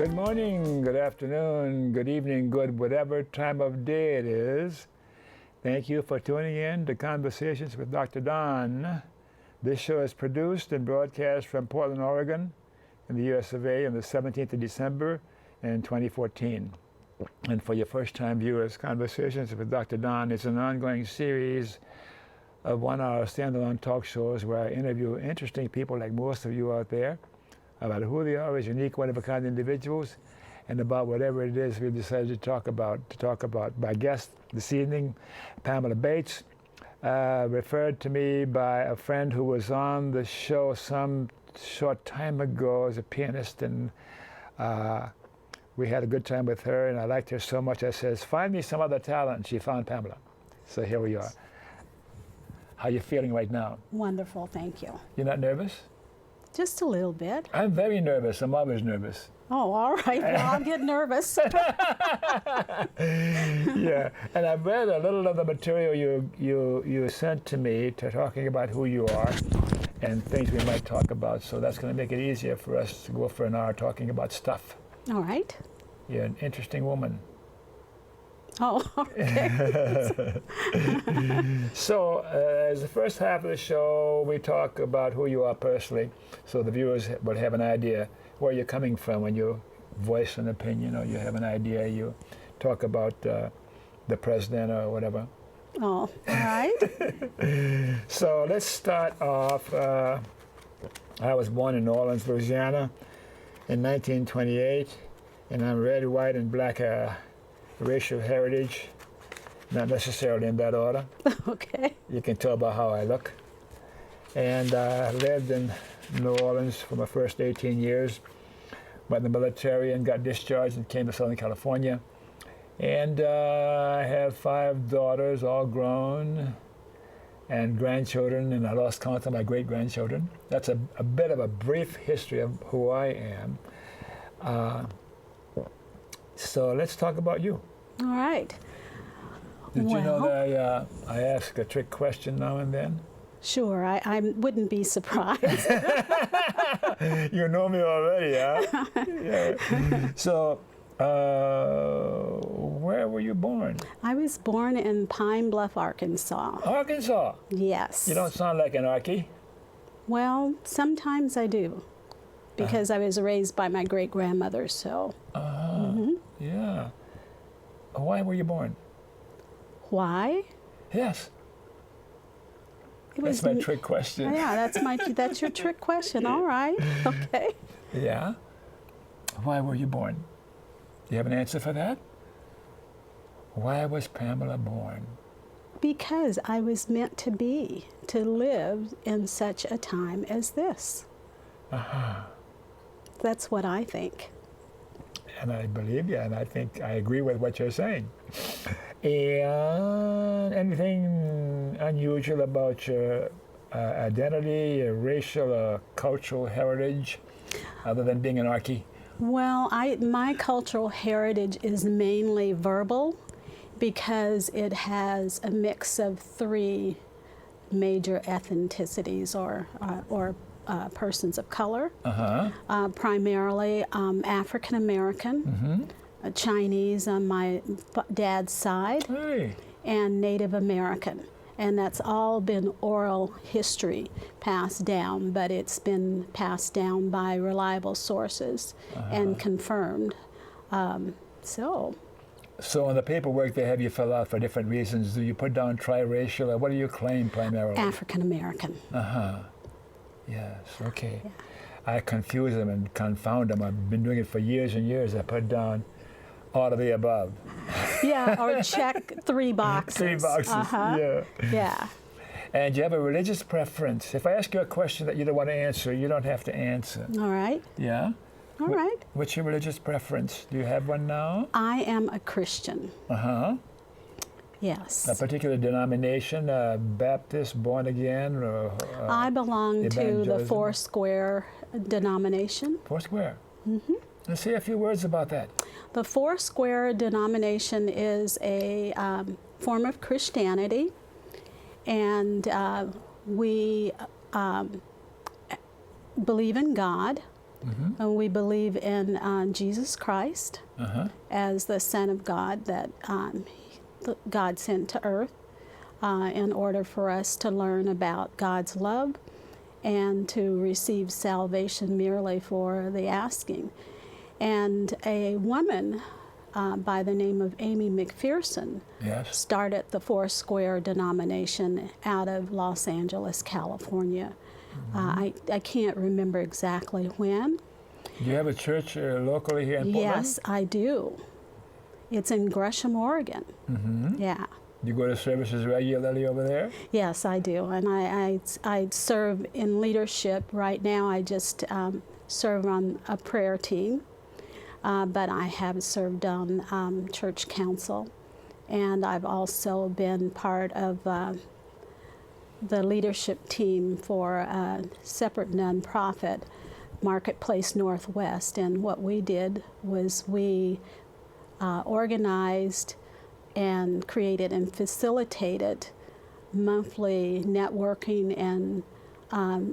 Good morning, good afternoon, good evening, good whatever time of day it is. Thank you for tuning in to Conversations with Dr. Don. This show is produced and broadcast from Portland, Oregon, in the US of A on the 17th of December in 2014. And for your first-time viewers, Conversations with Dr. Don is an ongoing series of one-hour standalone talk shows where I interview interesting people like most of you out there about who they are as unique, one-of-a-kind individuals, and about whatever it is we decided to talk about. My guest this evening, Pamela Bates, referred to me by a friend who was on the show some short time ago as a pianist, and we had a good time with her, and I liked her so much I says, find me some other talent, and she found Pamela. So here we are. How are you feeling right now? Wonderful, thank you. You're not nervous? Just a little bit. I'm very nervous. I'm always nervous. Oh, all right. Well, I'll get nervous. Yeah, and I've read a little of the material you sent to me talking about who you are and things we might talk about. So that's going to make it easier for us to go for an hour talking about stuff. All right. You're an interesting woman. Oh, okay. So, as the first half of the show, we talk about who you are personally, so the viewers will have an idea where you're coming from when you voice an opinion, or you have an idea, you talk about the president or whatever. Oh, all right. So let's start off. I was born in New Orleans, Louisiana in 1928, and I'm red, white, and black racial heritage, not necessarily in that order. Okay. You can tell by how I look. And I lived in New Orleans for my first 18 years, went in the military and got discharged and came to Southern California. And I have 5 daughters, all grown, and grandchildren, and I lost count of my great-grandchildren. That's a bit of a brief history of who I am. So let's talk about you. All right. Did you know that I ask a trick question now and then? Sure, I wouldn't be surprised. You know me already, huh? Yeah. So, where were you born? I was born in Pine Bluff, Arkansas. Arkansas? Yes. You don't sound like an Arkie. Well, sometimes I do, because I was raised by my great-grandmother, so. Yeah. Why were you born? Why? Yes. That's my trick question. Yeah, that's your trick question. All right. Okay. Yeah. Why were you born? Do you have an answer for that? Why was Pamela born? Because I was meant to be, to live in such a time as this. That's what I think. And I believe you, and I think I agree with what you're saying. And anything unusual about your identity, your racial or cultural heritage, other than being an Arkie? Well, my cultural heritage is mainly verbal, because it has a mix of 3 major ethnicities or persons of color, primarily African American, Chinese on my dad's side, and Native American. And that's all been oral history passed down, but it's been passed down by reliable sources and confirmed. So in the paperwork they have you fill out for different reasons, do you put down triracial, or what do you claim primarily? African American. Yes, okay. Yeah. I confuse them and confound them. I've been doing it for years and years. I put down all of the above. Yeah, or check 3 boxes. 3 boxes, yeah. Yeah. And do you have a religious preference? If I ask you a question that you don't want to answer, you don't have to answer. All right. Yeah? All right. What's your religious preference? Do you have one now? I am a Christian. Yes. A particular denomination, Baptist, born again, or I belong to the Foursquare denomination. Foursquare? Let's say a few words about that. The Foursquare denomination is a form of Christianity, and we believe in God. And we believe in Jesus Christ as the Son of God that God sent to earth in order for us to learn about God's love and to receive salvation merely for the asking. And a woman by the name of Amy McPherson started the Foursquare denomination out of Los Angeles, California. I can't remember exactly when. Do you have a church locally here in Portland? Yes, I do. It's in Gresham, Oregon. Yeah. Do you go to services regularly over there? Yes, I do. And I serve in leadership. Right now I just serve on a prayer team, but I have served on church council. And I've also been part of the leadership team for a separate nonprofit, Marketplace Northwest. And what we did was we organized and created and facilitated monthly networking and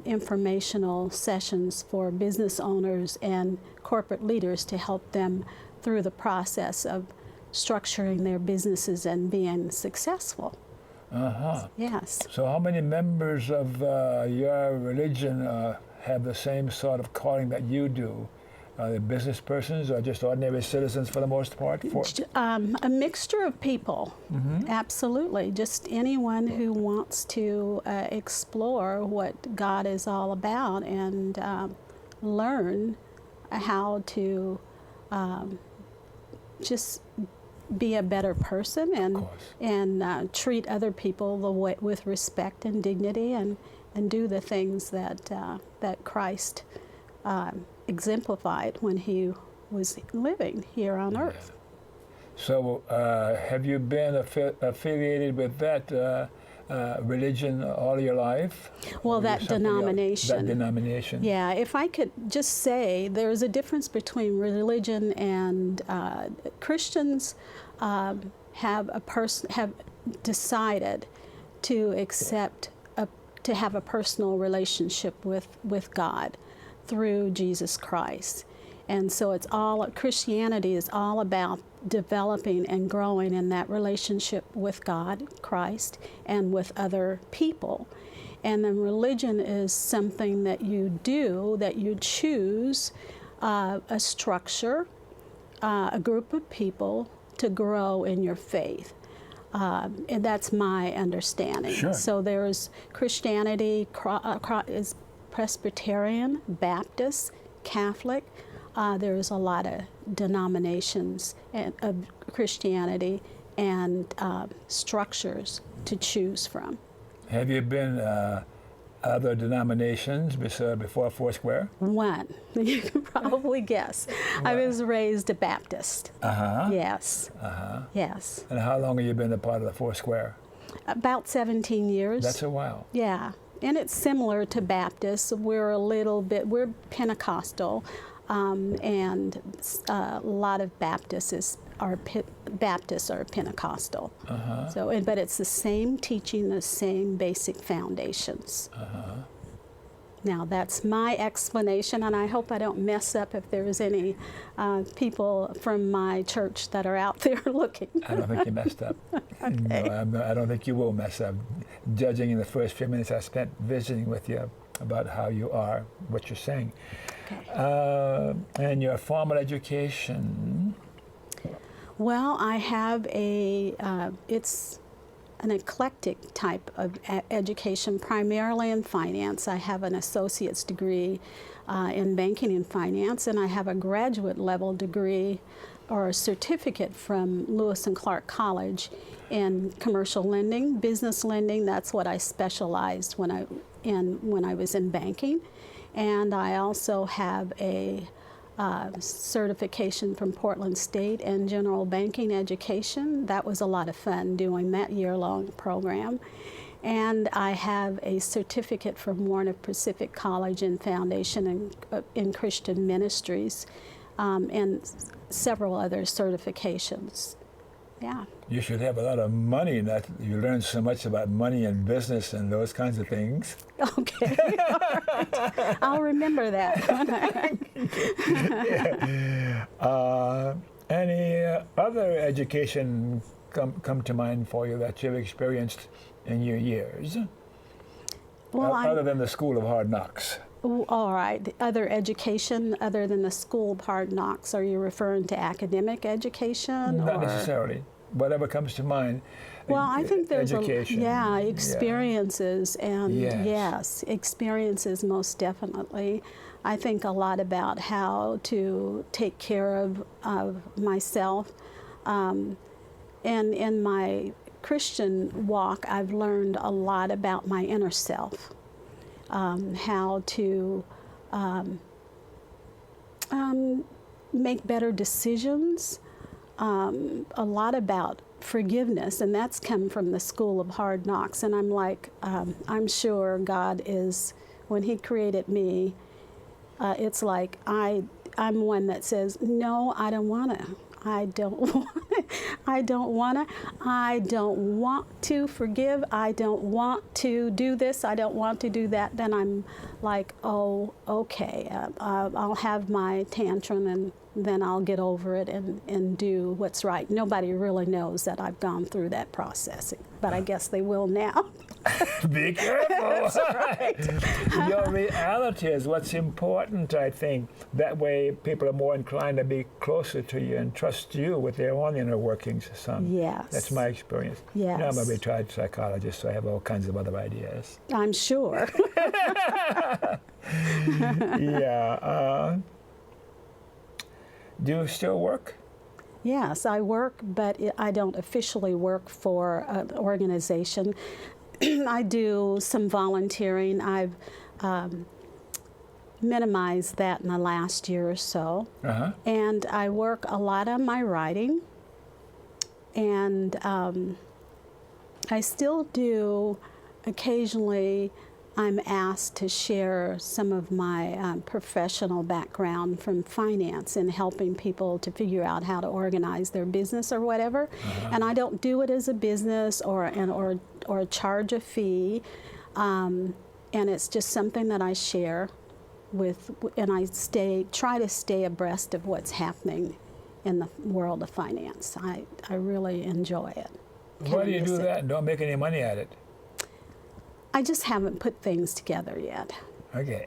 informational sessions for business owners and corporate leaders to help them through the process of structuring their businesses and being successful. Yes. So how many members of your religion have the same sort of calling that you do? Are they business persons or just ordinary citizens for the most part? A mixture of people, absolutely. Just anyone who wants to explore what God is all about and learn how to just be a better person and treat other people with respect and dignity and do the things that that Christ exemplified when he was living here on earth. So have you been affiliated with that religion all your life? Well, that denomination. That denomination. Yeah, if I could just say, there's a difference between religion and Christians have decided to accept to have a personal relationship with God through Jesus Christ. And so it's all, Christianity is all about developing and growing in that relationship with God, Christ, and with other people. And then religion is something that you do, that you choose a structure, a group of people to grow in your faith. And that's my understanding. Sure. So there's Christianity is Presbyterian, Baptist, Catholic. There's a lot of denominations of Christianity and structures to choose from. Have you been other denominations before Foursquare? One. You can probably guess. I was raised a Baptist. Yes. Yes. And how long have you been a part of the Foursquare? About 17 years. That's a while. Yeah. And it's similar to Baptists. We're Pentecostal, and a lot of Baptists are Pentecostal. So, but it's the same teaching, the same basic foundations. Now, that's my explanation, and I hope I don't mess up if there's any people from my church that are out there looking. I don't think you messed up. Okay. No, I don't think you will mess up. Judging in the first few minutes I spent visiting with you about how you are, what you're saying. Okay. And your formal education? Well, I have it's an eclectic type of education, primarily in finance. I have an associate's degree in banking and finance, and I have a graduate level degree or a certificate from Lewis and Clark College in commercial lending, business lending. That's what I specialized when I was in banking. And I also have a certification from Portland State in general banking education. That was a lot of fun doing that year-long program. And I have a certificate from Warner Pacific College in Foundation in Christian Ministries, and several other certifications. Yeah. You should have a lot of money. That you learn so much about money and business and those kinds of things. Okay. All right. I'll remember that. Any other education come to mind for you that you've experienced in your years? Well, other than the School of Hard Knocks. All right. Other education other than the School of Hard Knocks, are you referring to academic education? Not or? necessarily. Whatever comes to mind. Well, I think there's education. Experiences, and Yes. experiences most definitely. I think a lot about how to take care of myself. And in my Christian walk, I've learned a lot about my inner self, how to make better decisions, a lot about forgiveness, and that's come from the School of Hard Knocks. And I'm like, I'm sure God is, when He created me, it's like I'm one that says, no, I don't want to. I don't want to forgive. I don't want to do this. I don't want to do that. Then I'm like, oh, okay. I'll have my tantrum and then I'll get over it and do what's right. Nobody really knows that I've gone through that process, but I guess they will now. Be careful. That's right. Your reality is what's important, I think. That way people are more inclined to be closer to you and trust you with their own inner workings. Yes. That's my experience. Yes. You know, I'm a retired psychologist, so I have all kinds of other ideas. I'm sure. Yeah. Do you still work? Yes, I work, but I don't officially work for an organization. I do some volunteering. I've minimized that in the last year or so. And I work a lot on my writing. And I still do, occasionally, I'm asked to share some of my professional background from finance and helping people to figure out how to organize their business or whatever. And I don't do it as a business or charge a fee. And it's just something that I share with, and I try to stay abreast of what's happening in the world of finance. I really enjoy it. Why do you do that and don't make any money at it? I just haven't put things together yet. Okay.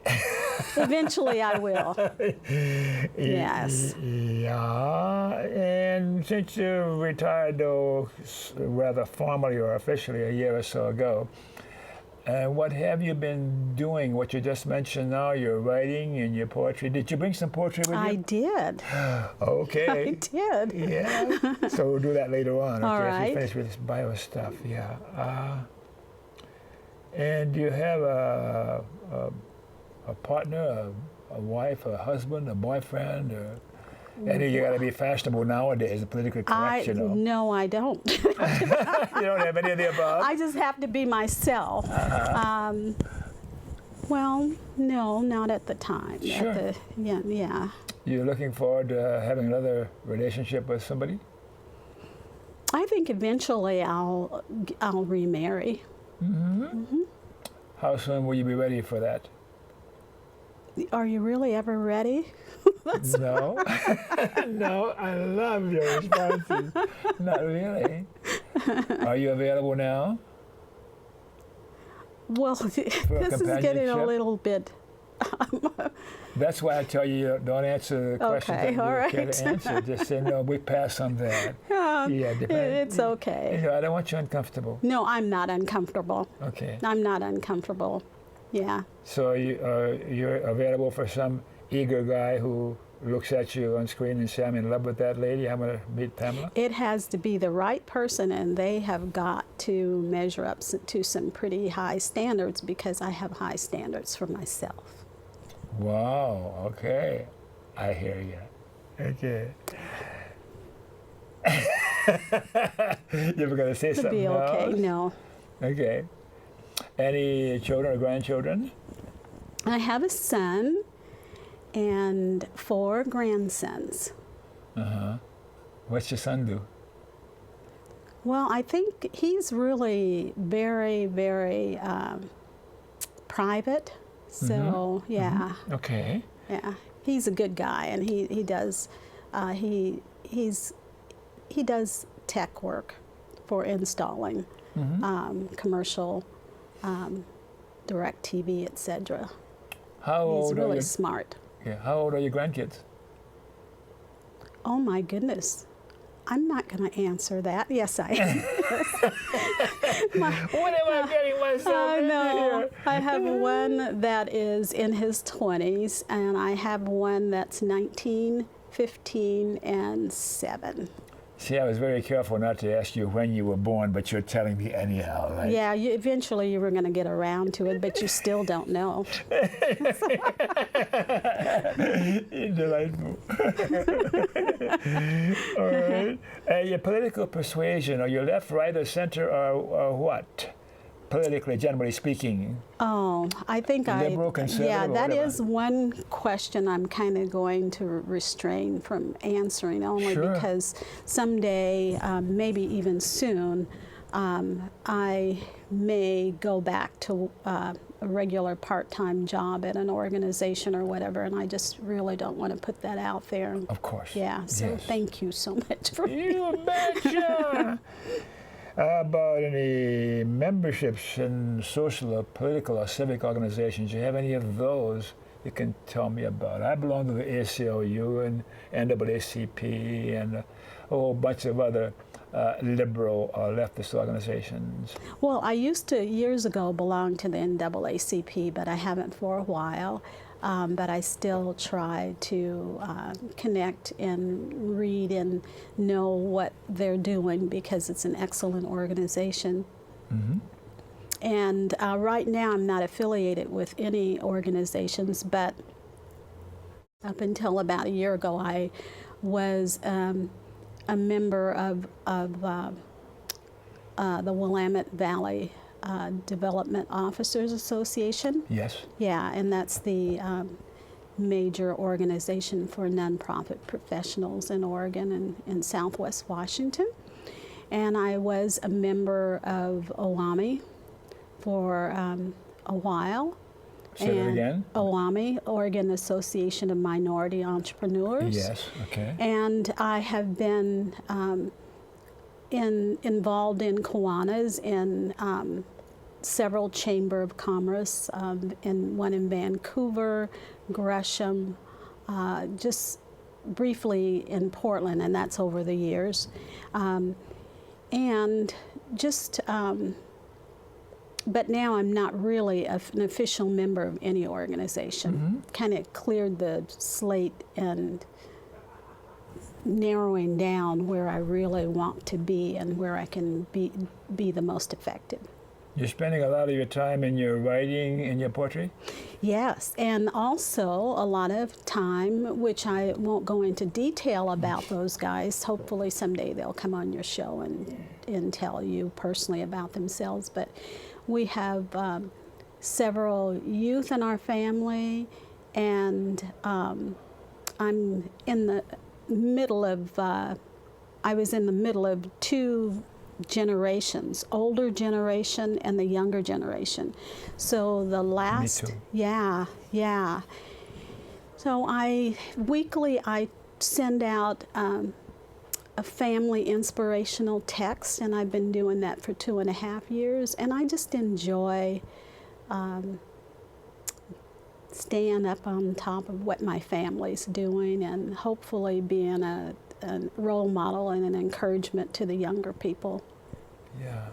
Eventually I will. Yes. Yeah. And since you retired, though, rather formally or officially a year or so ago, what have you been doing? What you just mentioned now, your writing and your poetry. Did you bring some poetry with you? I did. Okay. I did. Yeah. So we'll do that later on. All okay, right. If you finish with this bio stuff. Yeah. And do you have a partner, a wife, a husband, a boyfriend, or any? You got to be fashionable nowadays, politically correct, you know. No, I don't. You don't have any of the above? I just have to be myself. Well, no, not at the time. Sure. Yeah. You're looking forward to having another relationship with somebody? I think eventually I'll remarry. How soon will you be ready for that? Are you really ever ready? No. No, I love your responses. Not really. Are you available now? Well, this is getting a little bit. That's why I tell you don't answer the questions that you care to answer. Just say, no, we pass on that. It's okay. You know, I don't want you uncomfortable. No, I'm not uncomfortable. Okay. I'm not uncomfortable. Yeah. So you're available for some eager guy who looks at you on screen and says, I'm in love with that lady, I'm going to meet Pamela? It has to be the right person, and they have got to measure up to some pretty high standards because I have high standards for myself. Wow, okay. I hear you. Okay. You ever going to say something else? It'll be okay, no. Okay. Any children or grandchildren? I have a son and 4 grandsons. What's your son do? Well, I think he's really very, very private. So yeah, Okay. yeah, he's a good guy, and he does he does tech work for installing commercial direct TV, etc. How He's old are really your, smart. yeah, how old are your grandkids? Oh my goodness. I'm not going to answer that. Yes, I am. What am I getting myself into no, here? I have one that is in his 20s, and I have one that's 19, 15, and 7. See, I was very careful not to ask you when you were born, but you're telling me anyhow, right? Yeah, eventually you were going to get around to it, but you still don't know. Delightful. All right. Your political persuasion, are you left, right, or center, or what? Politically, generally speaking. Oh, I think Liberal, conservative, yeah, or that whatever. is one question I'm kind of going to refrain from answering, only Sure. because someday, maybe even soon, I may go back to a regular part-time job at an organization or whatever, and I just really don't want to put that out there. Of course. Yeah, so Yes. thank you so much for You betcha! How about any memberships in social or political or civic organizations? Do you have any of those you can tell me about? I belong to the ACLU and NAACP and a whole bunch of other liberal or leftist organizations. Well, I used to, years ago, belong to the NAACP, but I haven't for a while. But I still try to connect and read and know what they're doing, because it's an excellent organization. And right now I'm not affiliated with any organizations, but up until about a year ago I was a member of the Willamette Valley Development Officers Association. Yes. Yeah, and that's the major organization for nonprofit professionals in Oregon and in Southwest Washington. And I was a member of OAMI for a while. Say that again. OAMI, Oregon Association of Minority Entrepreneurs. Yes, okay. And I have been involved in Kiwanis in several Chamber of Commerce, one in Vancouver, Gresham, just briefly in Portland, and that's over the years. And just, but now I'm not really an official member of any organization. Kind of cleared the slate and narrowing down where I really want to be and where I can be the most effective. You're spending a lot of your time in your writing, in your poetry? Yes, and also a lot of time, which I won't go into detail about those guys. Hopefully someday they'll come on your show and tell you personally about themselves. But we have several youth in our family, and I'm in the middle of, I was in the middle of two generations, older generation and the younger generation. So the last, Me too. yeah. So weekly I send out a family inspirational text, and I've been doing that for 2.5 years, and I just enjoy staying up on top of what my family's doing and hopefully being a role model and an encouragement to the younger people. Yeah.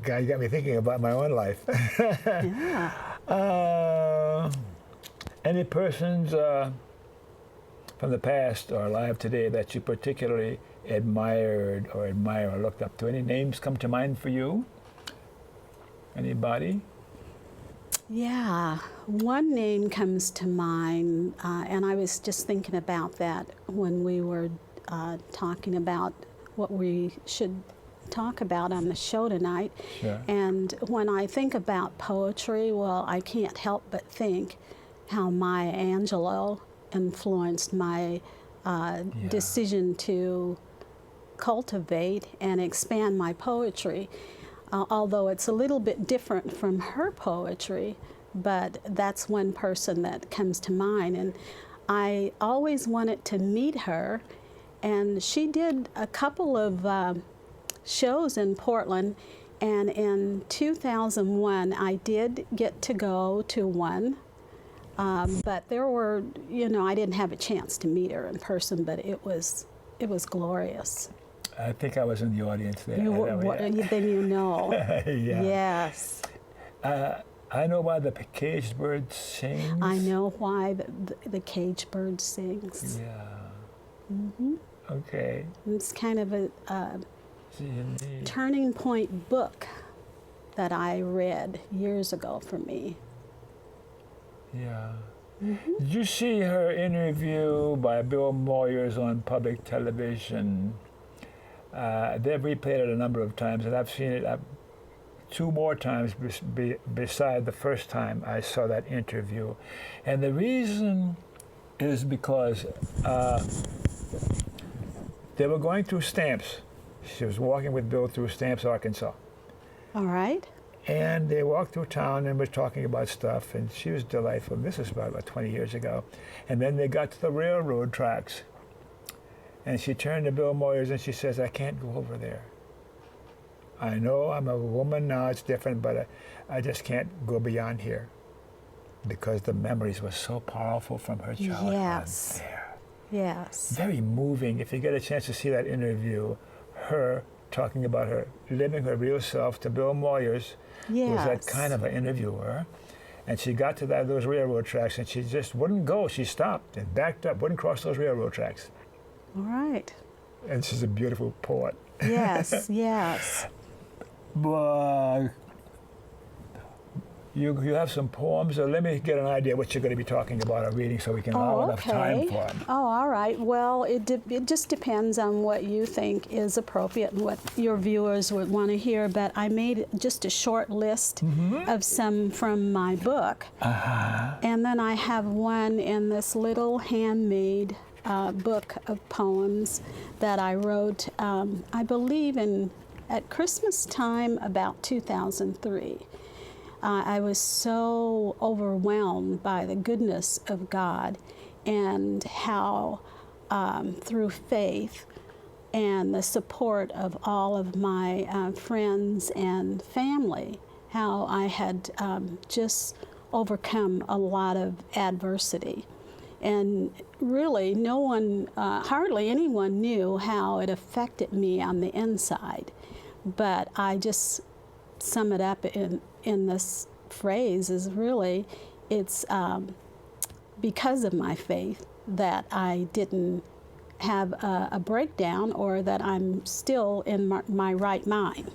God, you got me thinking about my own life. Yeah. Any persons from the past or alive today that you particularly admired or admire or looked up to? Any names come to mind for you? Anybody? Yeah, one name comes to mind, and I was just thinking about that when we were talking about what we should talk about on the show tonight. Sure. And when I think about poetry, well, I can't help but think how Maya Angelou influenced my decision to cultivate and expand my poetry, although it's a little bit different from her poetry, but that's one person that comes to mind. And I always wanted to meet her, and she did a couple of shows in Portland, and in 2001 I did get to go to one, but there were, I didn't have a chance to meet her in person, but it was glorious. I think I was in the audience there. Then you know. Yeah. Yes. I know why the caged bird sings. I know why the caged bird sings. Yeah. Mm-hmm. Okay. It's kind of a turning point book that I read years ago for me. Yeah. Mm-hmm. Did you see her interview by Bill Moyers on public television? They've replayed it a number of times, and I've seen it two more times beside the first time I saw that interview. And the reason is because they were going through Stamps. She was walking with Bill through Stamps, Arkansas. All right. And they walked through town and were talking about stuff, and she was delightful. This was about 20 years ago. And then they got to the railroad tracks. And she turned to Bill Moyers and she says, I can't go over there. I know I'm a woman now, it's different, but I just can't go beyond here. Because the memories were so powerful from her childhood. Yes. There. Yes. Very moving. If you get a chance to see that interview, her talking about her living her real self to Bill Moyers, who was that kind of an interviewer. And she got to those railroad tracks and she just wouldn't go. She stopped and backed up, wouldn't cross those railroad tracks. All right. And she's a beautiful poet. Yes, yes. But you have some poems. Let me get an idea what you're going to be talking about or reading so we can allow enough time for them. Oh, all right. Well, it just depends on what you think is appropriate and what your viewers would want to hear. But I made just a short list of some from my book. And then I have one in this little handmade book of poems that I wrote, I believe at Christmas time about 2003. I was so overwhelmed by the goodness of God and how through faith and the support of all of my friends and family, how I had just overcome a lot of adversity. And really, no one, hardly anyone knew how it affected me on the inside. But I just sum it up in this phrase is really, it's because of my faith that I didn't have a breakdown or that I'm still in my right mind.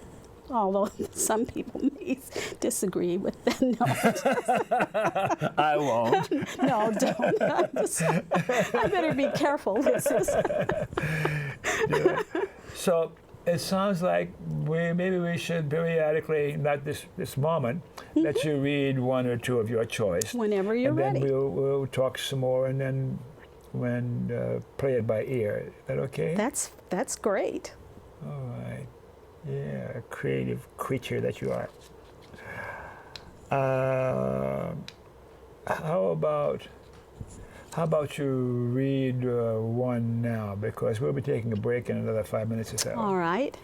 Although some people may disagree with that. No. I won't. No, don't. I better be careful. Yeah. So it sounds like maybe we should periodically, not this moment, let you read one or two of your choice. Whenever you're ready. And then we'll talk some more and then play it by ear. Is that okay? That's great. All right. Yeah, a creative creature that you are. How about you read one now, because we'll be taking a break in another 5 minutes or so. All right.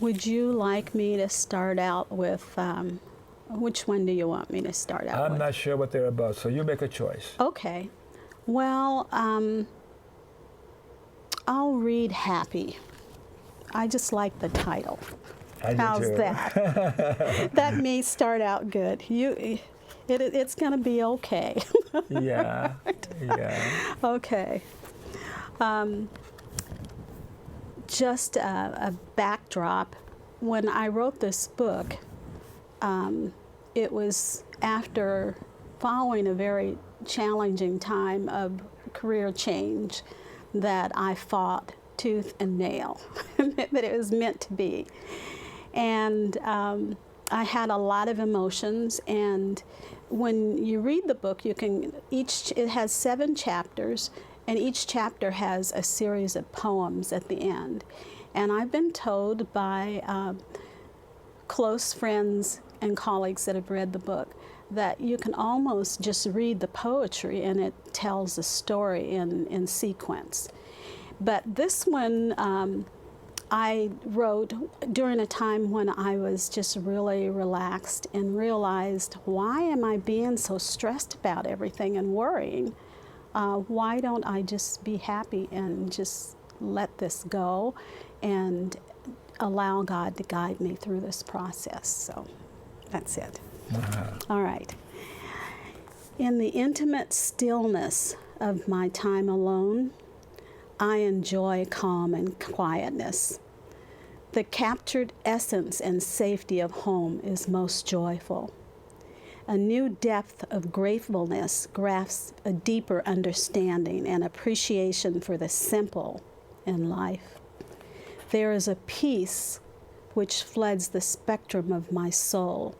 Would you like me to start out with, which one do you want me to start out with? I'm not sure what they're about, so you make a choice. Okay. Well, I'll read Happy. I just like the title. How's that? That may start out good. It's going to be okay. Yeah, yeah. Okay. Just a backdrop. When I wrote this book, it was after following a very challenging time of career change that I fought tooth and nail, that it was meant to be. And I had a lot of emotions, and when you read the book, it has 7 chapters, And each chapter has a series of poems at the end. And I've been told by close friends and colleagues that have read the book that you can almost just read the poetry and it tells a story in sequence. But this one I wrote during a time when I was just really relaxed and realized, why am I being so stressed about everything and worrying? Why don't I just be happy and just let this go and allow God to guide me through this process? So that's it. All right. In the intimate stillness of my time alone, I enjoy calm and quietness. The captured essence and safety of home is most joyful. A new depth of gratefulness grasps a deeper understanding and appreciation for the simple in life. There is a peace which floods the spectrum of my soul,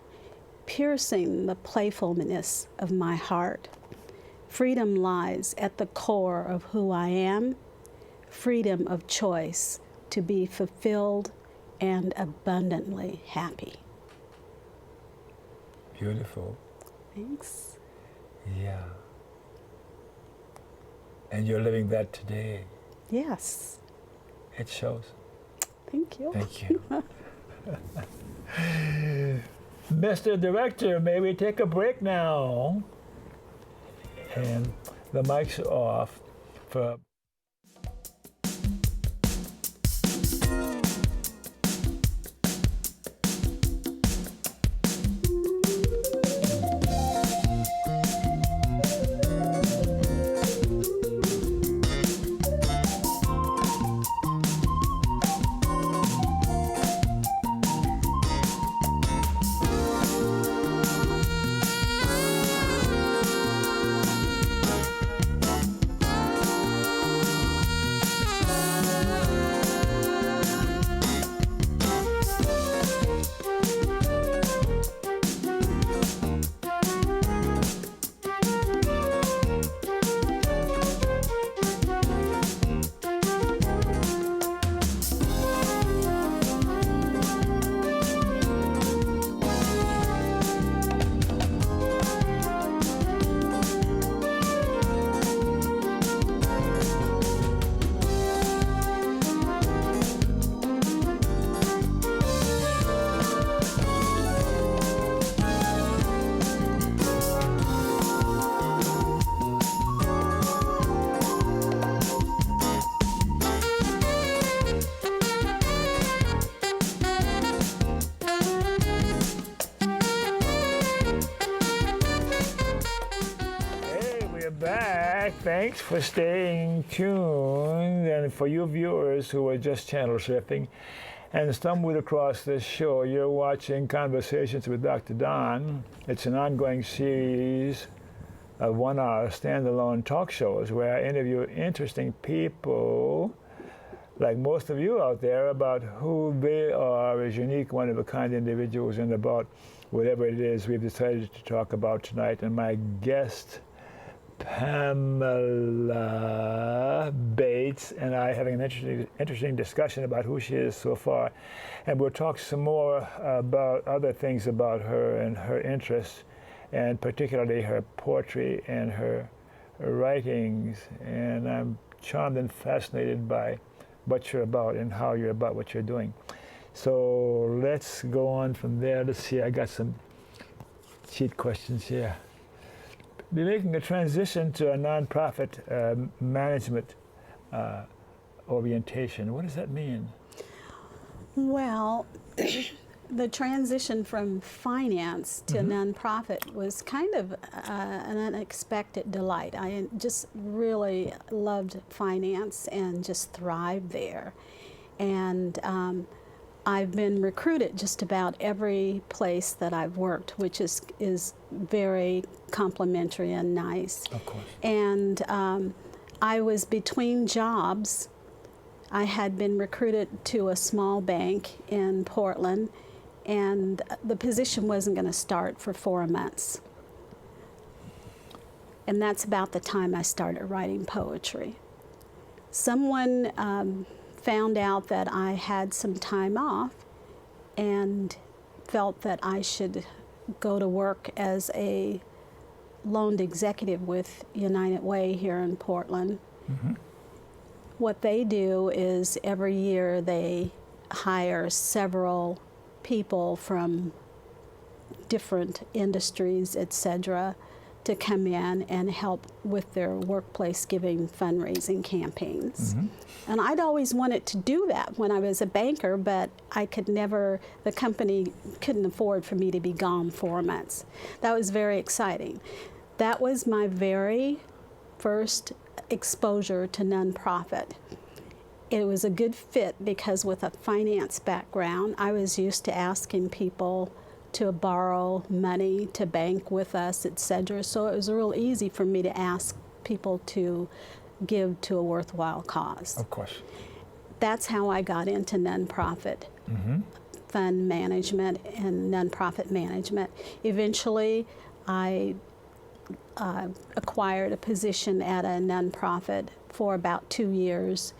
piercing the playfulness of my heart. Freedom lies at the core of who I am, freedom of choice to be fulfilled and abundantly happy. Beautiful. Thanks. Yeah. And you're living that today. Yes. It shows. Thank you. Thank you. Mr. Director, may we take a break now? And the mic's off for... Thanks for staying tuned, and for you viewers who are just channel shifting and stumbled across this show, you're watching Conversations with Dr. Don. It's an ongoing series of 1-hour standalone talk shows where I interview interesting people, like most of you out there, about who they are as unique, one-of-a-kind individuals and about whatever it is we've decided to talk about tonight. And my guest, Pamela Bates, and I having an interesting discussion about who she is so far, and we'll talk some more about other things about her and her interests, and particularly her poetry and her writings. And I'm charmed and fascinated by what you're about and how you're about what you're doing. So let's go on from there. Let's see, I got some cheat questions here. Be making a transition to a nonprofit management orientation. What does that mean? Well, the transition from finance to nonprofit was kind of an unexpected delight. I just really loved finance and just thrived there. And I've been recruited just about every place that I've worked, which is very complimentary and nice. Of course. And I was between jobs. I had been recruited to a small bank in Portland, and the position wasn't going to start for 4 months. And that's about the time I started writing poetry. Someone found out that I had some time off and felt that I should go to work as a loaned executive with United Way here in Portland. Mm-hmm. What they do is every year they hire several people from different industries, etc., to come in and help with their workplace giving fundraising campaigns. Mm-hmm. And I'd always wanted to do that when I was a banker, but I could never, the company couldn't afford for me to be gone 4 months. That was very exciting. That was my very first exposure to nonprofit. It was a good fit because with a finance background, I was used to asking people to borrow money to bank with us, etc. So it was real easy for me to ask people to give to a worthwhile cause. Of course. That's how I got into nonprofit fund management and nonprofit management. Eventually, I acquired a position at a nonprofit for about 2 years,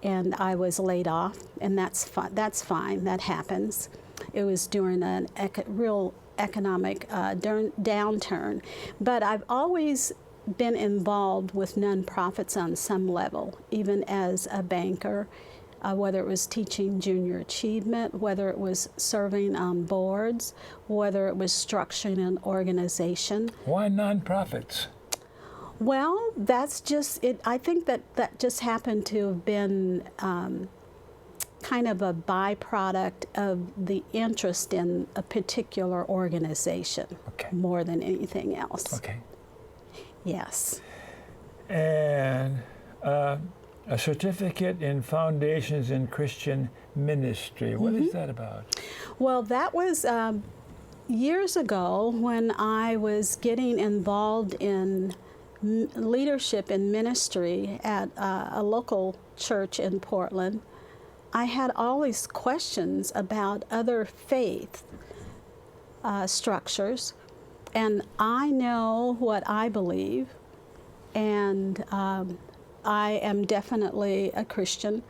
and I was laid off, and that's fine, that happens. It was during a real economic downturn. But I've always been involved with nonprofits on some level, even as a banker, whether it was teaching junior achievement, whether it was serving on boards, whether it was structuring an organization. Why nonprofits? Well, that's just it. I think that just happened to have been kind of a byproduct of the interest in a particular organization, more than anything else. Okay. Yes. And a certificate in Foundations in Christian Ministry. What is that about? Well, that was years ago when I was getting involved in leadership and ministry at a local church in Portland. I had all these questions about other faith structures, and I know what I believe, and I am definitely a Christian,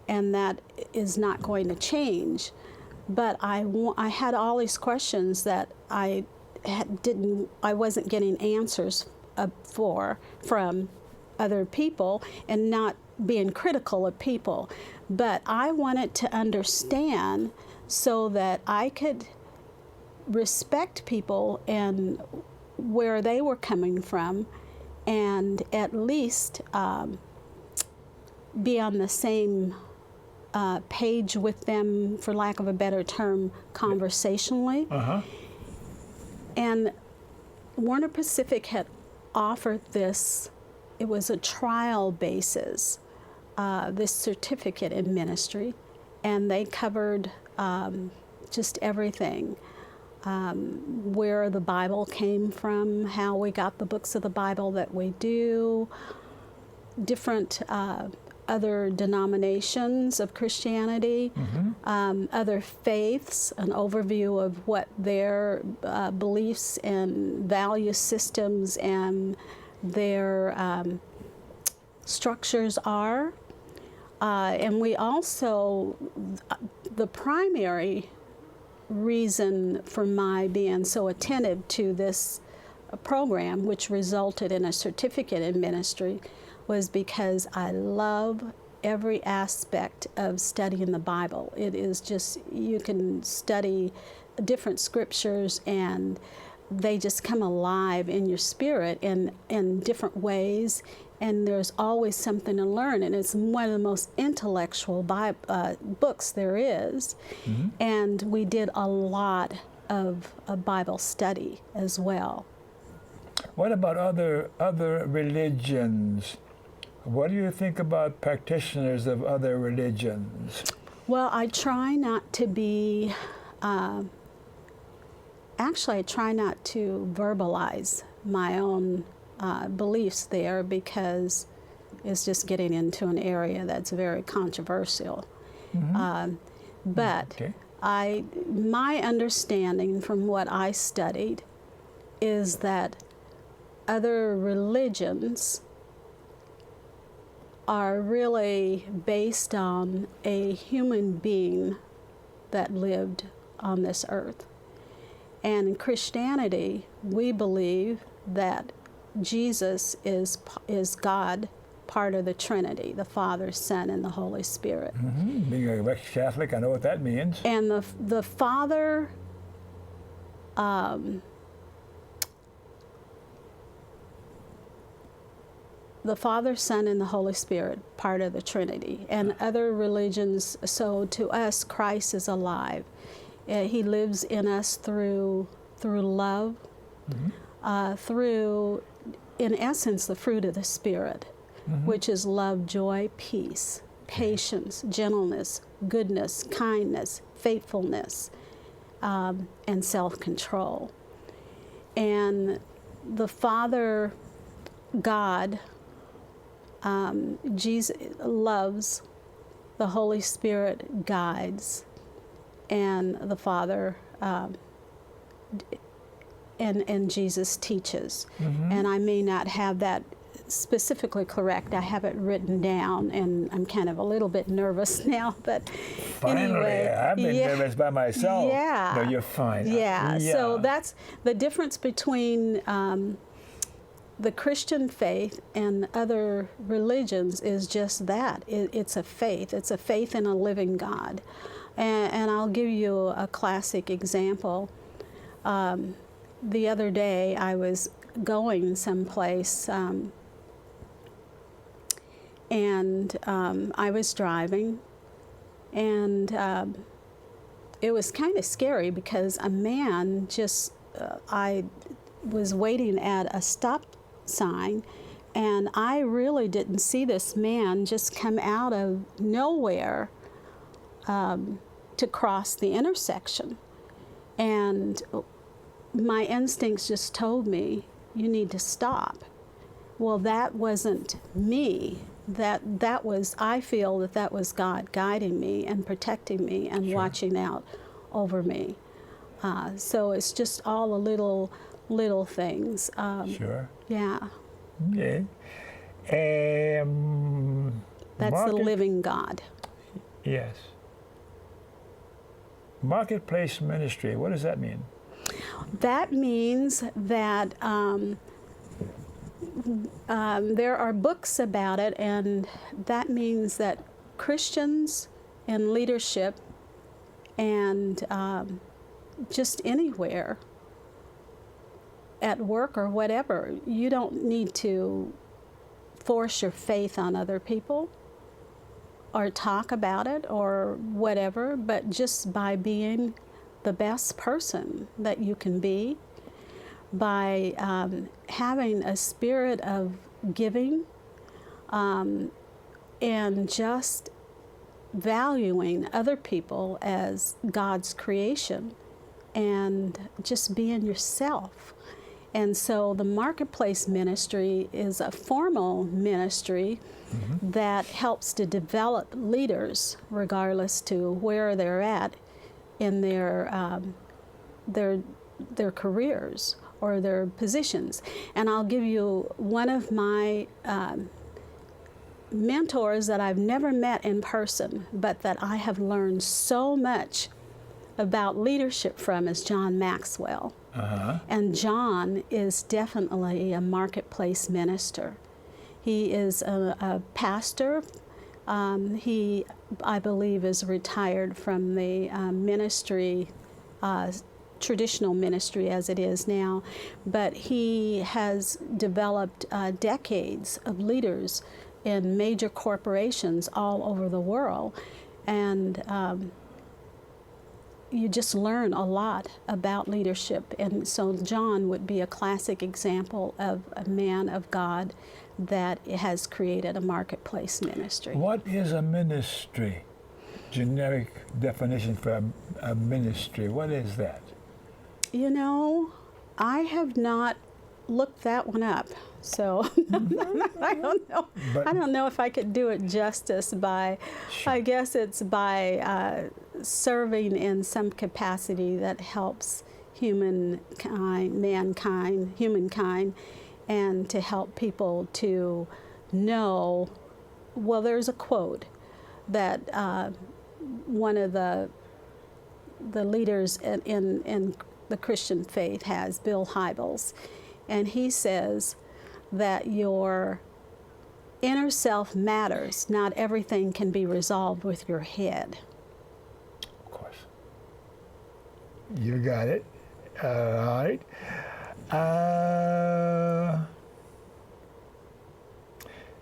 and that is not going to change. But I had all these questions that I wasn't getting answers from other people, and not being critical of people. But I wanted to understand so that I could respect people and where they were coming from, and at least be on the same page with them, for lack of a better term, conversationally. And Warner Pacific had offered this. It was a trial basis, this certificate in ministry, and they covered just everything, where the Bible came from, how we got the books of the Bible that we do, different other denominations of Christianity, other faiths, an overview of what their beliefs and value systems and their structures are. And we also, the primary reason for my being so attentive to this program, which resulted in a certificate in ministry, was because I love every aspect of studying the Bible. It is just, you can study different scriptures and they just come alive in your spirit in different ways, and there's always something to learn, and it's one of the most intellectual books there is. And we did a lot of Bible study as well. What about other religions? What do you think about practitioners of other religions? Well, I try not to be, actually I try not to verbalize my own beliefs there, because it's just getting into an area that's very controversial. But my understanding from what I studied is that other religions are really based on a human being that lived on this earth. And in Christianity, we believe that Jesus is God, part of the Trinity, the Father, Son, and the Holy Spirit. Being a Catholic, I know what that means. And the Father, the Father, Son, and the Holy Spirit, part of the Trinity. And other religions, so to us, Christ is alive. He lives in us through love, through, in essence, the fruit of the Spirit, which is love, joy, peace, patience, gentleness, goodness, kindness, faithfulness, and self-control. And the Father, God, Jesus loves, the Holy Spirit guides, and the Father and Jesus teaches. And I may not have that specifically correct. I have it written down, and I'm kind of a little bit nervous now, but Finally, anyway. I've been nervous by myself. Yeah. No, you're fine. Yeah, so that's the difference between the Christian faith and other religions is just that. It's a faith. It's a faith in a living God. And I'll give you a classic example. The other day I was going someplace and I was driving, and it was kind of scary because a man just, I was waiting at a stop sign, and I really didn't see this man just come out of nowhere to cross the intersection. And my instincts just told me, you need to stop. Well, that wasn't me. That was, I feel that was God guiding me and protecting me and watching out over me. So it's just all the little things. Sure. Yeah. Okay. That's the living God. Yes. Marketplace ministry, what does that mean? That means that there are books about it, and that means that Christians in leadership and just anywhere, at work or whatever, you don't need to force your faith on other people or talk about it or whatever, but just by being the best person that you can be, by having a spirit of giving and just valuing other people as God's creation and just being yourself. And so the marketplace ministry is a formal ministry that helps to develop leaders regardless to where they're at in their careers or their positions. And I'll give you one of my mentors that I've never met in person, but that I have learned so much about leadership from, is John Maxwell. And John is definitely a marketplace minister. He is a pastor. He, I believe, is retired from the ministry, traditional ministry as it is now, but he has developed decades of leaders in major corporations all over the world. And you just learn a lot about leadership. And so John would be a classic example of a man of God that has created a marketplace ministry. What is a ministry? Generic definition for a ministry. What is that? You know, I have not looked that one up, so I don't know. But I don't know if I could do it justice by, I guess it's by serving in some capacity that helps humankind and to help people to know. Well, there's a quote that one of the leaders in the Christian faith has, Bill Hybels, and he says that your inner self matters. Not everything can be resolved with your head. Of course. You got it. All right.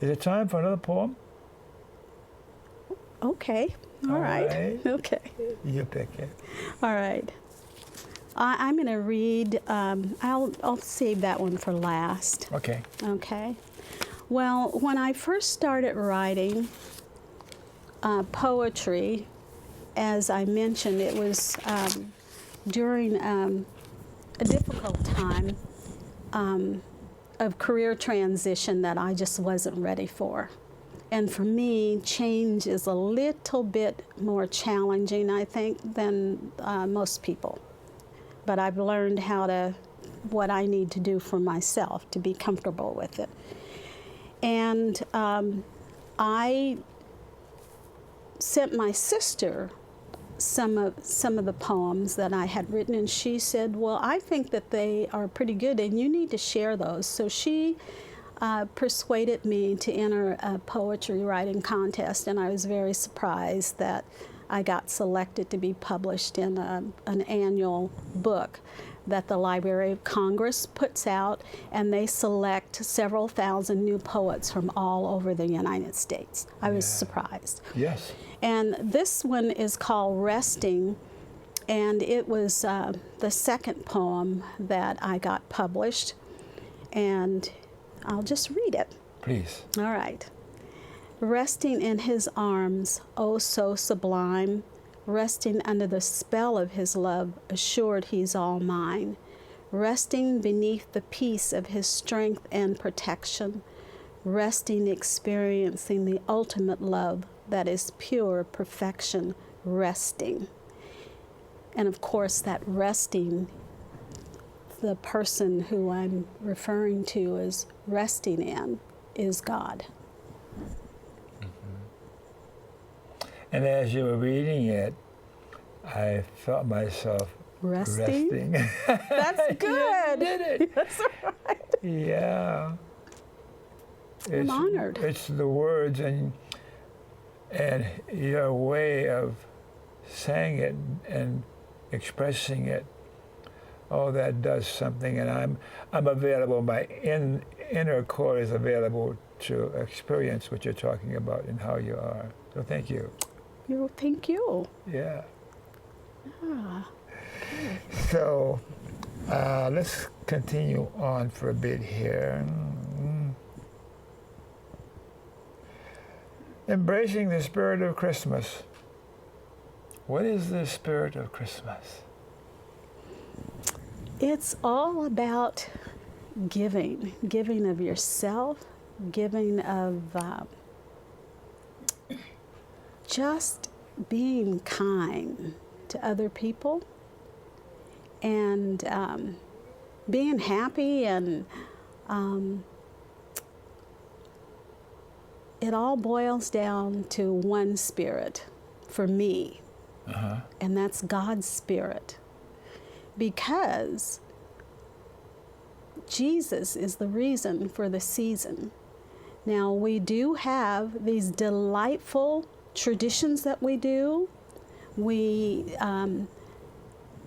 Is it time for another poem? Okay. All right. Okay. You pick it. All right. I'm going to read. I'll save that one for last. Okay. Okay. Well, when I first started writing poetry, as I mentioned, it was during a difficult time of career transition that I just wasn't ready for. And for me, change is a little bit more challenging, I think, than most people. But I've learned what I need to do for myself to be comfortable with it. And I sent my sister some of the poems that I had written, and she said, well, I think that they are pretty good and you need to share those. So she persuaded me to enter a poetry writing contest, and I was very surprised that I got selected to be published in an annual book that the Library of Congress puts out, and they select several thousand new poets from all over the United States. I was surprised. Yes. And this one is called Resting, and it was the second poem that I got published, and I'll just read it. Please. All right. Resting in his arms, oh so sublime, resting under the spell of his love, assured he's all mine, resting beneath the peace of his strength and protection, resting experiencing the ultimate love that is pure perfection, resting. And of course, that resting, the person who I'm referring to as resting in is God. And as you were reading it, I felt myself resting. That's good. You did it. That's right. Yeah. I'm honored. It's the words and your way of saying it and expressing it. Oh, that does something, and I'm available. My inner core is available to experience what you're talking about and how you are. So thank you. Thank you. Yeah. Ah, okay. So let's continue on for a bit here. Embracing the spirit of Christmas. What is the spirit of Christmas? It's all about giving of yourself, giving of just being kind to other people, and being happy, and it all boils down to one spirit for me, and that's God's spirit. Because Jesus is the reason for the season. Now, we do have these delightful traditions that we do. We,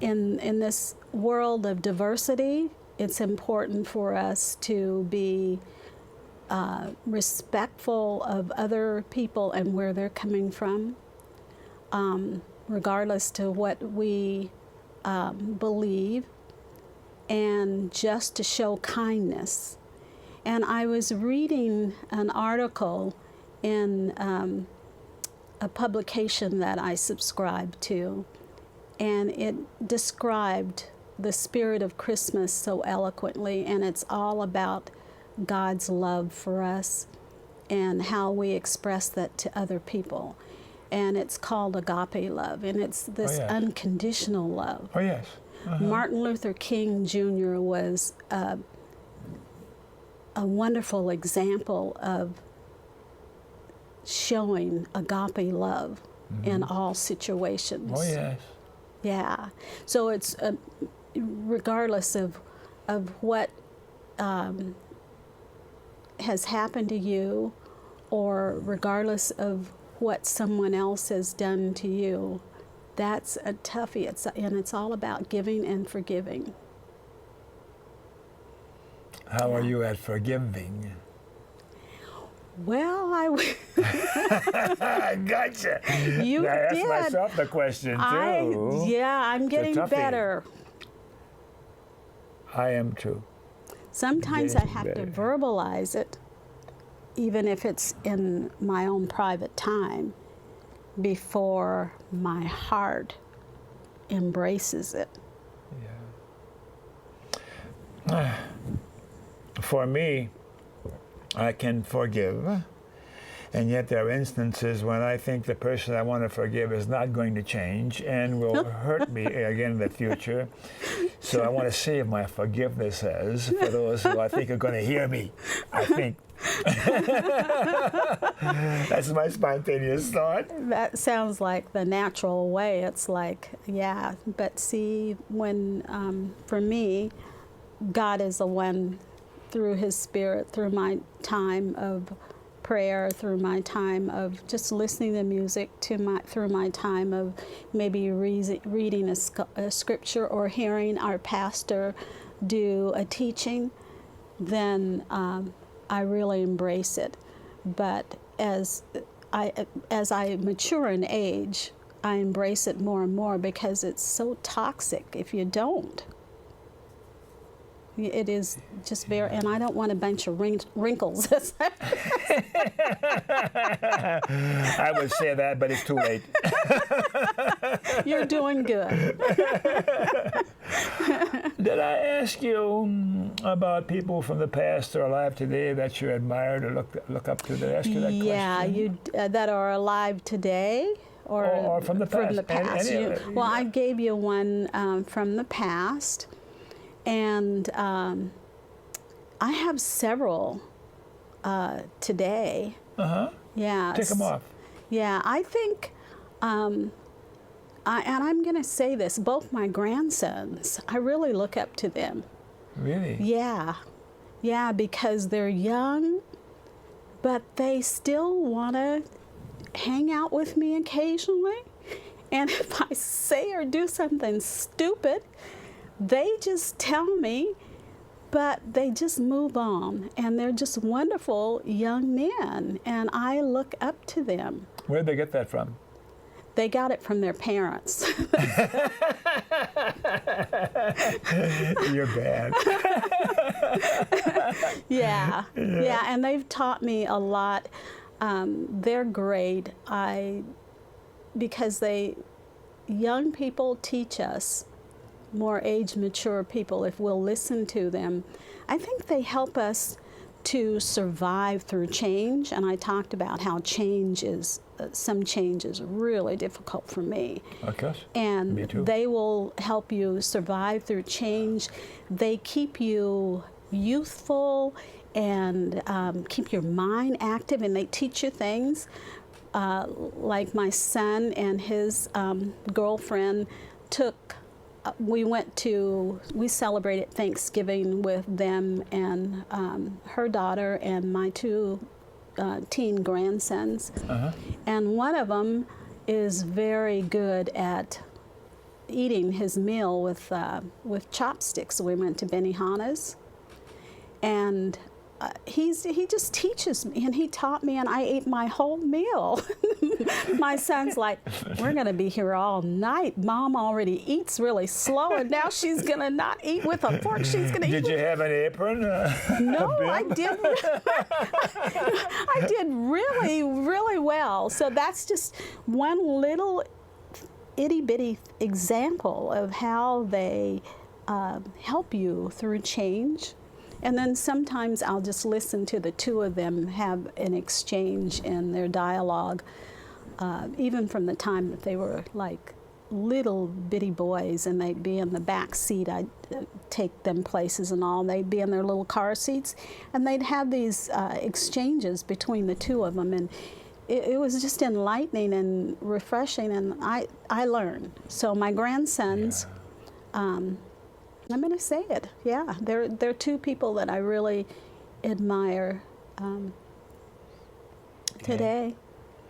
in this world of diversity, it's important for us to be respectful of other people and where they're coming from, regardless to what we believe, and just to show kindness. And I was reading an article in a publication that I subscribe to, and it described the spirit of Christmas so eloquently, and it's all about God's love for us and how we express that to other people. And it's called agape love, and it's this unconditional love. Oh, yes. Martin Luther King Jr. was a wonderful example of showing agape love in all situations. Oh, yes. Yeah. So it's regardless of what has happened to you, or regardless of what someone else has done to you, that's a toughie. And it's all about giving and forgiving. How are you at forgiving? Well, I Gotcha. You I asked did. myself the question too. I'm getting toughie. better. I am too. Sometimes I Getting have to better. verbalize it, even if it's in my own private time, before my heart embraces it. Yeah. For me, I can forgive, and yet there are instances when I think the person I want to forgive is not going to change and will hurt me again in the future. So I want to save my forgivenesses for those who I think are going to hear me. I think. That's my spontaneous thought. That sounds like the natural way. It's like, yeah, but see, when, for me, God is the one, through His Spirit, through my time of prayer, through my time of just listening to music, through my time of maybe reading a scripture or hearing our pastor do a teaching, then I really embrace it. But as I mature in age, I embrace it more and more because it's so toxic if you don't. It is just very, and I don't want a bunch of wrinkles. I would say that, but it's too late. You're doing good. Did I ask you about people from the past or alive today that you admired or look up to? Did I ask you that question? Yeah, you that are alive today, or from the past. From the past. Well, yeah. I gave you one from the past, and I have several today. Yeah. Take them off. Yeah, I think, and I'm going to say this, both my grandsons, I really look up to them. Really? Yeah. Yeah, because they're young, but they still want to hang out with me occasionally. And if I say or do something stupid, they just tell me, but they just move on. And they're just wonderful young men, and I look up to them. Where'd they get that from? They got it from their parents. You're bad. Yeah, and they've taught me a lot. They're great. Because young people teach us, more age-mature people, if we'll listen to them. I think they help us to survive through change, and I talked about how some change is really difficult for me. Okay. And Me too. they will help you survive through change. They keep you youthful and keep your mind active, and they teach you things. Like my son and his girlfriend we celebrated Thanksgiving with them and her daughter and my two teen grandsons. And one of them is very good at eating his meal with chopsticks. We went to Benihana's, and he just teaches me, and he taught me, and I ate my whole meal. My son's like, we're going to be here all night. Mom already eats really slow, and now she's going to not eat with a fork. She's going to eat. Did you have an apron? No, I did. I did really, really well. So that's just one little itty-bitty example of how they help you through change. And then sometimes I'll just listen to the two of them have an exchange in their dialogue, even from the time that they were like little bitty boys, and they'd be in the back seat. I'd take them places and all. They'd be in their little car seats, and they'd have these exchanges between the two of them, and it was just enlightening and refreshing, and I learned. So my grandsons, I'm going to say it, yeah, they're two people that I really admire today.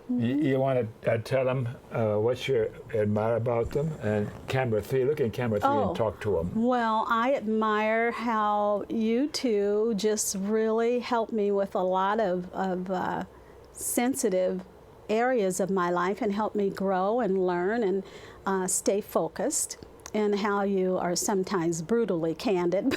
You want to tell them what you admire about them? And camera 3, look in camera 3 and talk to them. Well, I admire how you two just really helped me with a lot of sensitive areas of my life and helped me grow and learn and stay focused, and how you are sometimes brutally candid.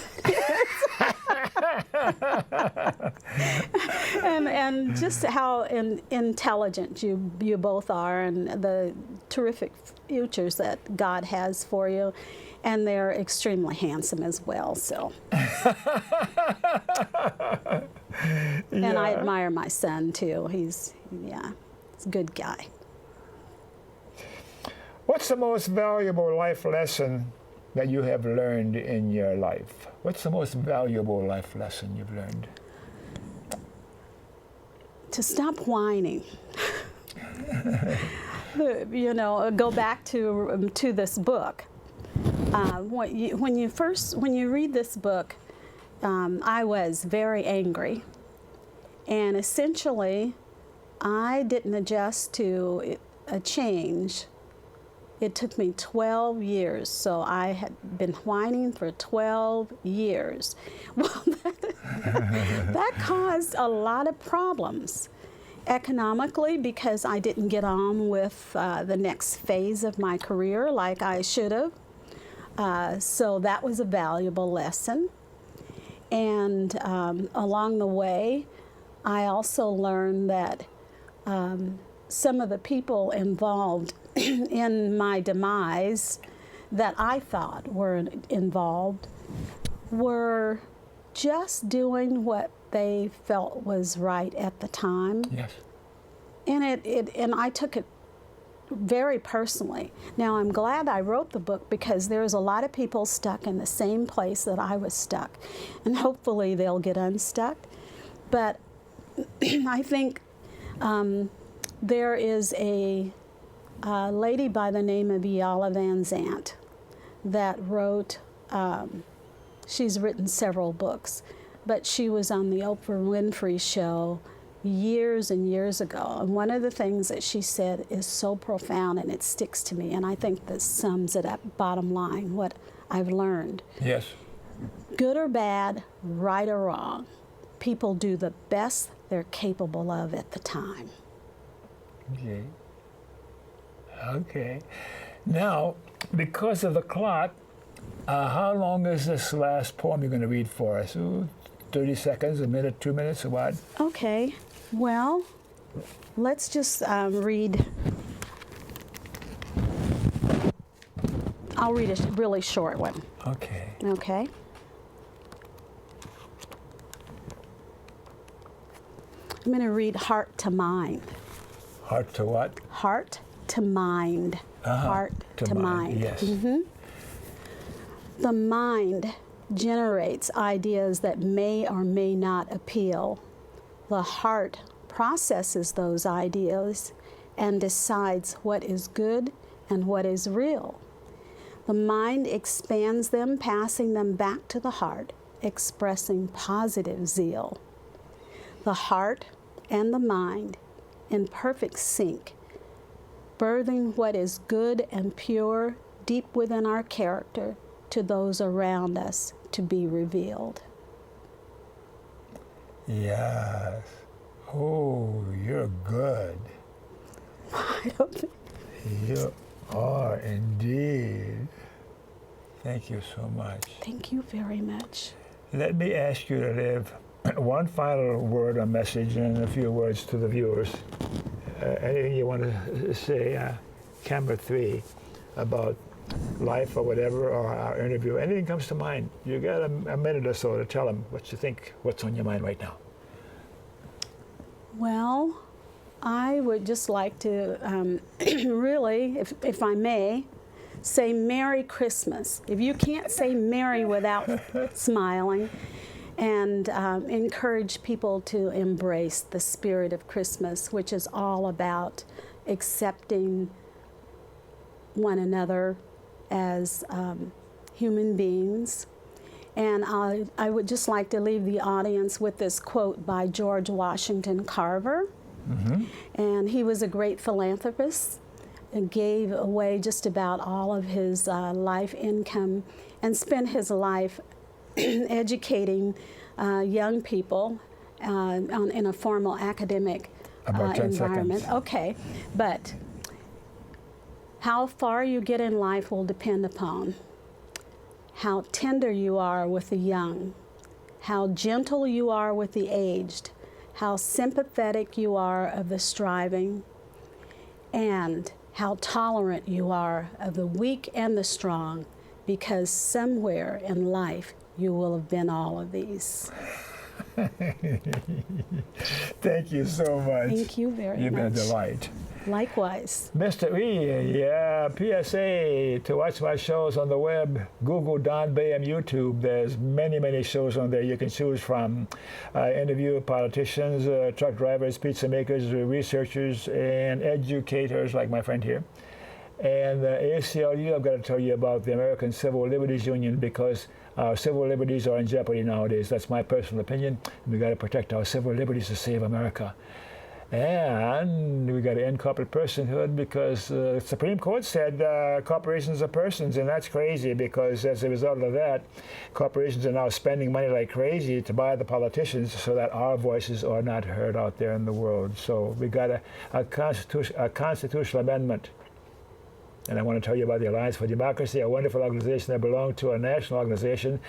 and just how intelligent you both are, and the terrific futures that God has for you, and they're extremely handsome as well. So, and I admire my son too. He's a good guy. What's the most valuable life lesson that you have learned in your life? What's the most valuable life lesson you've learned? To stop whining. You know, go back to this book. When you read this book, I was very angry, and essentially, I didn't adjust to a change. It took me 12 years, so I had been whining for 12 years. Well, that caused a lot of problems. Economically, because I didn't get on with the next phase of my career like I should have. So that was a valuable lesson. And along the way, I also learned that some of the people involved in my demise that I thought were involved were just doing what they felt was right at the time. Yes. And I took it very personally. Now, I'm glad I wrote the book, because there's a lot of people stuck in the same place that I was stuck, and hopefully they'll get unstuck. But I think there is a lady by the name of Iyanla Vanzant that wrote, she's written several books, but she was on the Oprah Winfrey Show years and years ago. And one of the things that she said is so profound, and it sticks to me, and I think this sums it up, bottom line, what I've learned. Yes. Good or bad, right or wrong, people do the best they're capable of at the time. Okay. Okay. Now, because of the clock, how long is this last poem you're going to read for us? Ooh, 30 seconds, a minute, 2 minutes, or what? Okay. Well, let's just read. I'll read a really short one. Okay. Okay. I'm going to read Heart to Mind. Heart to what? Heart to mind. Heart to mind. Yes. Mm-hmm. The mind generates ideas that may or may not appeal. The heart processes those ideas and decides what is good and what is real. The mind expands them, passing them back to the heart, expressing positive zeal. The heart and the mind, in perfect sync, birthing what is good and pure deep within our character to those around us to be revealed. Yes. Oh, you're good. I don't think. You are indeed. Thank you so much. Thank you very much. Let me ask you to leave one final word or message and a few words to the viewers. Anything you want to say, camera 3, about life or whatever, or our interview, anything comes to mind. You got a minute or so to tell them what you think, what's on your mind right now. Well, I would just like to really, if I may, say Merry Christmas. If you can't say Merry without smiling, and encourage people to embrace the spirit of Christmas, which is all about accepting one another as human beings. And I would just like to leave the audience with this quote by George Washington Carver. And he was a great philanthropist and gave away just about all of his life income and spent his life educating young people in a formal academic environment. Seconds. Okay, but how far you get in life will depend upon how tender you are with the young, how gentle you are with the aged, how sympathetic you are of the striving, and how tolerant you are of the weak and the strong, because somewhere in life you will have been all of these. Thank you so much. Thank you very much. You've been a delight. Likewise. Mr. E, yeah, PSA, to watch my shows on the web, Google Don Baham YouTube. There's many, many shows on there you can choose from. I interview politicians, truck drivers, pizza makers, researchers, and educators like my friend here. And ACLU, I've got to tell you about the American Civil Liberties Union, because our civil liberties are in jeopardy nowadays. That's my personal opinion. We've got to protect our civil liberties to save America. And we got to end corporate personhood, because the Supreme Court said corporations are persons, and that's crazy, because as a result of that, corporations are now spending money like crazy to buy the politicians so that our voices are not heard out there in the world. So we got a constitutional amendment. And I want to tell you about the Alliance for Democracy, a wonderful organization that belongs to a national organization.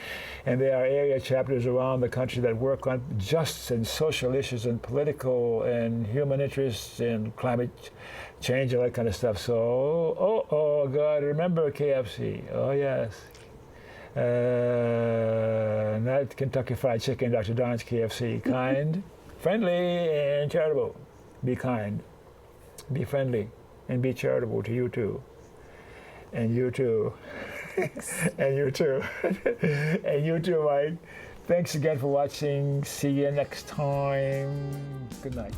And there are area chapters around the country that work on justice and social issues and political and human interests and climate change and all that kind of stuff. So, oh, God, remember KFC. Oh, yes. Not Kentucky Fried Chicken, Dr. Don's KFC. Kind, friendly, and charitable. Be kind, be friendly, and be charitable to you, too. And you too. And you too. And you too, Mike. Thanks again for watching. See you next time. Good night.